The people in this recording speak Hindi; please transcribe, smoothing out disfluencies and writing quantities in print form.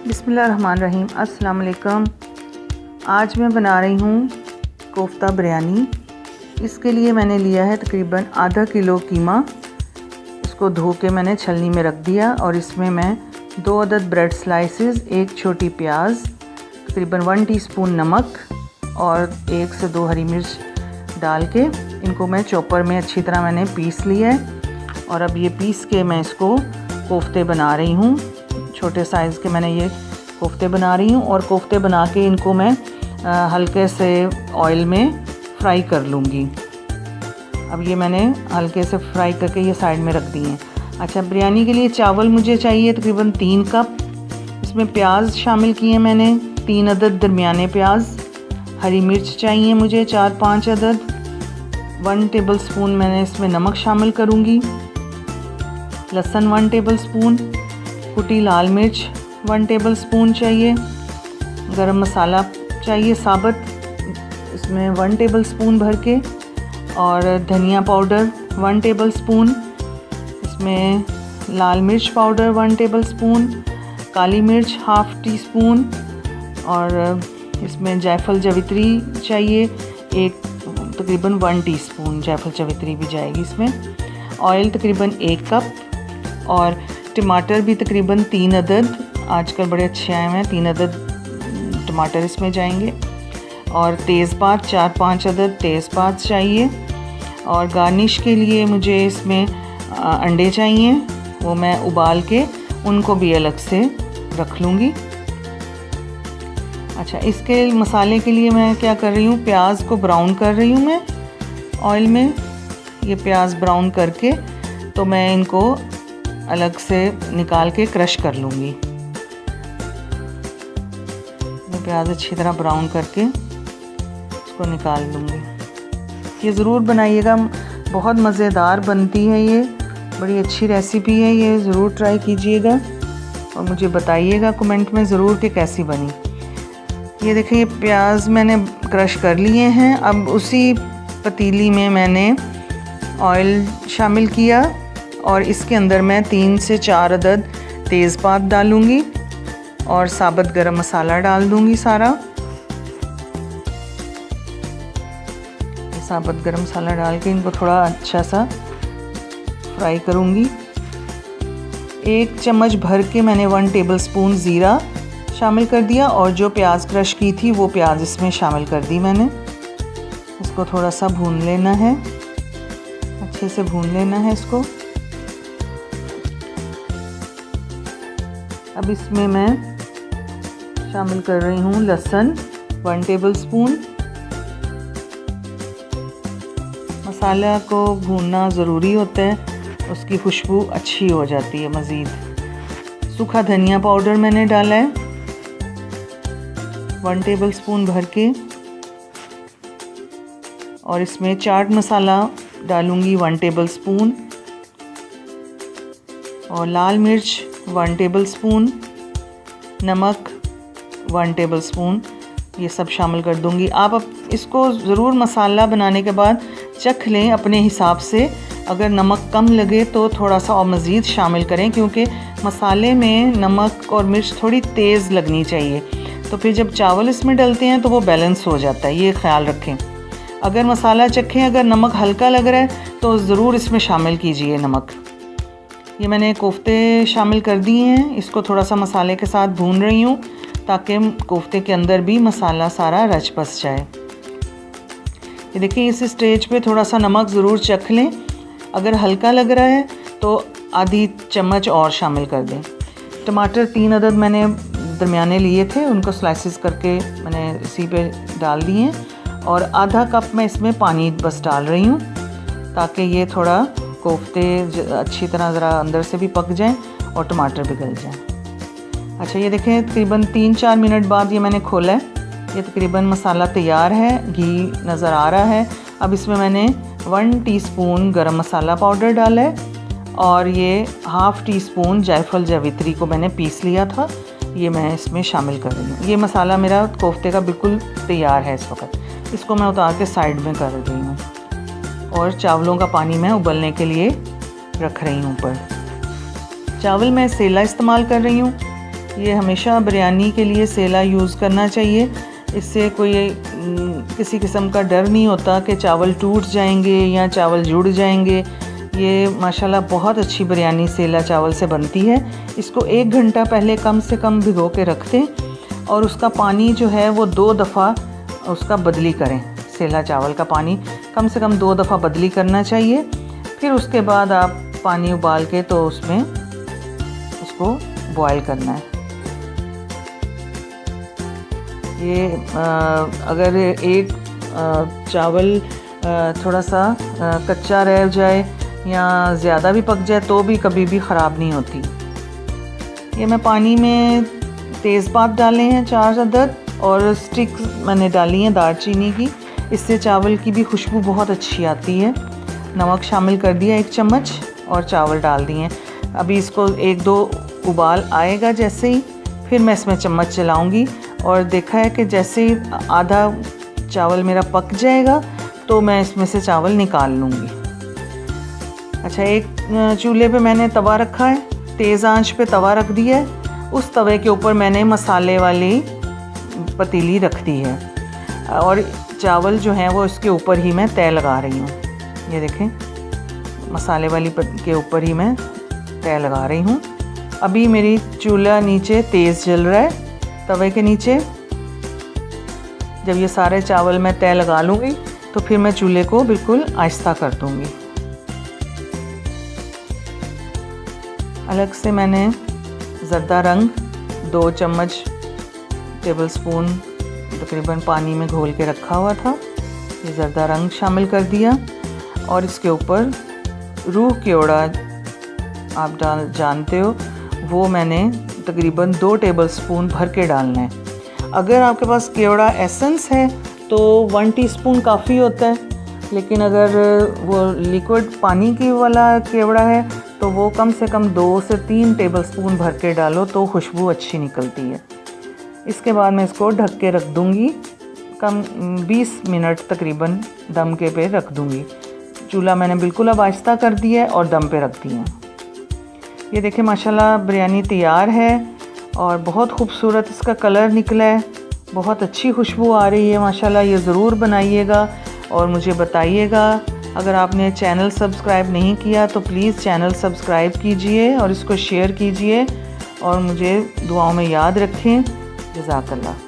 बिस्मिल्लाहिर्रहमानिर्रहीम। अस्सलाम वालेकुम। आज मैं बना रही हूँ कोफ्ता बिरयानी। इसके लिए मैंने लिया है तकरीबन आधा किलो कीमा। इसको धो के मैंने छलनी में रख दिया और इसमें मैं 2 अदद ब्रेड स्लाइसेस, 1 छोटी प्याज, तकरीबन 1 टीस्पून नमक और 1 से 2 हरी मिर्च डाल के इनको मैं चॉपर में अच्छी तरह मैंने पीस लिया है। और अब ये पीस के मैं इसको कोफ्ते बना रही हूँ। छोटे साइज़ के मैंने ये कोफ्ते बना रही हूँ और कोफ्ते बना के इनको मैं हल्के से ऑयल में फ्राई कर लूँगी। अब ये मैंने हल्के से फ्राई करके ये साइड में रख दिए हैं। अच्छा, बिरयानी के लिए चावल मुझे चाहिए तकरीबन 3 कप। इसमें प्याज शामिल किए मैंने 3 अदद दरमियाने प्याज। हरी मिर्च चाहिए मुझे 4-5 अदद। 1 टेबल स्पून मैंने इसमें नमक शामिल करूँगी। लहसुन 1 टेबल स्पून। कुटी लाल मिर्च 1 टेबल स्पून चाहिए। गरम मसाला चाहिए साबुत, इसमें 1 टेबल स्पून भर के। और धनिया पाउडर 1 टेबल स्पून। इसमें लाल मिर्च पाउडर 1 टेबल स्पून। काली मिर्च 1/2 टीस्पून। और इसमें जायफल जवित्री चाहिए एक तकरीबन 1 टीस्पून जायफल जवित्री भी जाएगी इसमें। ऑयल तकरीबन 1 कप और टमाटर भी तकरीबन 3 अदद। आजकल बड़े अच्छे आए हैं, 3 अदद टमाटर इसमें जाएंगे। और तेज़पात 4-5 अदद तेज़पात चाहिए। और गार्निश के लिए मुझे इसमें अंडे चाहिए, वो मैं उबाल के उनको भी अलग से रख लूँगी। अच्छा, इसके मसाले के लिए मैं क्या कर रही हूँ, प्याज को ब्राउन कर रही हूँ मैं ऑयल में। ये प्याज ब्राउन करके तो मैं इनको अलग से निकाल के क्रश कर लूँगी। मैं प्याज अच्छी तरह ब्राउन करके इसको निकाल लूँगी। ये ज़रूर बनाइएगा, बहुत मज़ेदार बनती है, ये बड़ी अच्छी रेसिपी है, ये ज़रूर ट्राई कीजिएगा और मुझे बताइएगा कमेंट में ज़रूर कि कैसी बनी। ये देखिए, ये प्याज मैंने क्रश कर लिए हैं। अब उसी पतीली में मैंने ऑयल शामिल किया और इसके अंदर मैं 3 से 4 अदद तेज़पात डालूँगी और साबुत गरम मसाला डाल दूँगी सारा। साबुत गरम मसाला डाल के इनको थोड़ा अच्छा सा फ्राई करूँगी। 1 चम्मच भर के मैंने 1 टेबल स्पून ज़ीरा शामिल कर दिया और जो प्याज क्रश की थी वो प्याज इसमें शामिल कर दी मैंने। इसको थोड़ा सा भून लेना है, अच्छे से भून लेना है इसको। अब इसमें मैं शामिल कर रही हूँ लहसुन 1 टेबल स्पून। मसाला को भूनना ज़रूरी होता है, उसकी खुशबू अच्छी हो जाती है मज़ीद। सूखा धनिया पाउडर मैंने डाला है 1 टेबल स्पून भर के। और इसमें चाट मसाला डालूँगी 1 टेबल स्पून। और लाल मिर्च 1 टेबल स्पून। नमक 1 टेबल स्पून, ये सब शामिल कर दूंगी। आप अब इसको ज़रूर मसाला बनाने के बाद चख लें अपने हिसाब से। अगर नमक कम लगे तो थोड़ा सा और मज़ीद शामिल करें, क्योंकि मसाले में नमक और मिर्च थोड़ी तेज़ लगनी चाहिए, तो फिर जब चावल इसमें डलते हैं तो वो बैलेंस हो जाता है, ये ख्याल रखें। अगर मसाला चखें, अगर नमक हल्का लग रहा है तो ज़रूर इसमें शामिल कीजिए नमक। ये मैंने कोफ्ते शामिल कर दिए हैं, इसको थोड़ा सा मसाले के साथ भून रही हूँ ताकि कोफ्ते के अंदर भी मसाला सारा रच बस जाए। ये देखिए, इस स्टेज पे थोड़ा सा नमक ज़रूर चख लें। अगर हल्का लग रहा है तो आधी चम्मच और शामिल कर दें। टमाटर 3 अदद मैंने दरमियाने लिए थे, उनको स्लाइसेस करके मैंने इसी पे डाल दिए हैं। और आधा कप मैं इसमें पानी बस डाल रही हूँ ताकि ये थोड़ा कोफ्ते अच्छी तरह ज़रा अंदर से भी पक जाएं और टमाटर भी गल जाएं। अच्छा, ये देखें, तकरीबन 3-4 मिनट बाद ये मैंने खोला है। ये तकरीबन मसाला तैयार है, घी नज़र आ रहा है। अब इसमें मैंने 1 टीस्पून गरम मसाला पाउडर डाला है और ये 1/2 टीस्पून जायफल जावित्री को मैंने पीस लिया था, ये मैं इसमें शामिल कर रही हूँ। ये मसाला मेरा कोफ्ते का बिल्कुल तैयार है इस वक्त। इसको मैं उतार के साइड में कर रही हूँ और चावलों का पानी मैं उबलने के लिए रख रही हूँ ऊपर। चावल मैं सेला इस्तेमाल कर रही हूँ। ये हमेशा बिरयानी के लिए सेला यूज़ करना चाहिए। इससे कोई किसी किस्म का डर नहीं होता कि चावल टूट जाएंगे या चावल जुड़ जाएंगे। ये माशाल्लाह बहुत अच्छी बिरयानी सेला चावल से बनती है। इसको 1 घंटा पहले कम से कम भिगो के रख दें और उसका पानी जो है वो 2 दफ़ा उसका बदली करें। सेला चावल का पानी कम से कम 2 दफ़ा बदली करना चाहिए। फिर उसके बाद आप पानी उबाल के तो उसमें उसको बॉयल करना है। ये अगर एक चावल थोड़ा सा कच्चा रह जाए या ज़्यादा भी पक जाए तो भी कभी भी ख़राब नहीं होती। ये मैं पानी में तेज़पात डाले हैं 4 अदद और स्टिक मैंने डाली हैं दालचीनी की। इससे चावल की भी खुशबू बहुत अच्छी आती है। नमक शामिल कर दिया 1 चम्मच और चावल डाल दिए। अभी इसको 1-2 उबाल आएगा जैसे ही, फिर मैं इसमें चम्मच चलाऊंगी और देखा है कि जैसे ही आधा चावल मेरा पक जाएगा तो मैं इसमें से चावल निकाल लूँगी। अच्छा, एक चूल्हे पे मैंने तवा रखा है, तेज़ आंच पे तवा रख दिया है। उस तवे के ऊपर मैंने मसाले वाली पतीली रख दी है और चावल जो हैं वो इसके ऊपर ही मैं तय लगा रही हूँ। ये देखें, मसाले वाली के ऊपर ही मैं तय लगा रही हूँ। अभी मेरी चूल्हा नीचे तेज़ जल रहा है तवे के नीचे। जब ये सारे चावल मैं तय लगा लूँगी तो फिर मैं चूल्हे को बिल्कुल आहिस्ता कर दूँगी। अलग से मैंने ज़र्दा रंग 2 चम्मच टेबल स्पून तकरीबन पानी में घोल के रखा हुआ था। ये ज़र्दा रंग शामिल कर दिया और इसके ऊपर रूह केवड़ा आप जानते हो, वो मैंने तकरीबन 2 टेबल स्पून भर के डालना है। अगर आपके पास केवड़ा एसेंस है तो 1 टीस्पून काफ़ी होता है, लेकिन अगर वो लिक्विड पानी की वाला केवड़ा है तो वो कम से कम 2 से 3 टेबल स्पून भर के डालो तो खुशबू अच्छी निकलती है। इसके बाद मैं इसको ढक के रख दूँगी, कम 20 मिनट तकरीबन दम के पे रख दूँगी। चूल्हा मैंने बिल्कुल अब आहिस्ता कर दिया है और दम पे रख दिया। ये देखें, माशाल्लाह बिरयानी तैयार है और बहुत खूबसूरत इसका कलर निकला है। बहुत अच्छी खुशबू आ रही है माशाल्लाह। ये ज़रूर बनाइएगा और मुझे बताइएगा। अगर आपने चैनल सब्सक्राइब नहीं किया तो प्लीज़ चैनल सब्सक्राइब कीजिए और इसको शेयर कीजिए और मुझे दुआओं में याद रखें। जज़ाकल्लाह।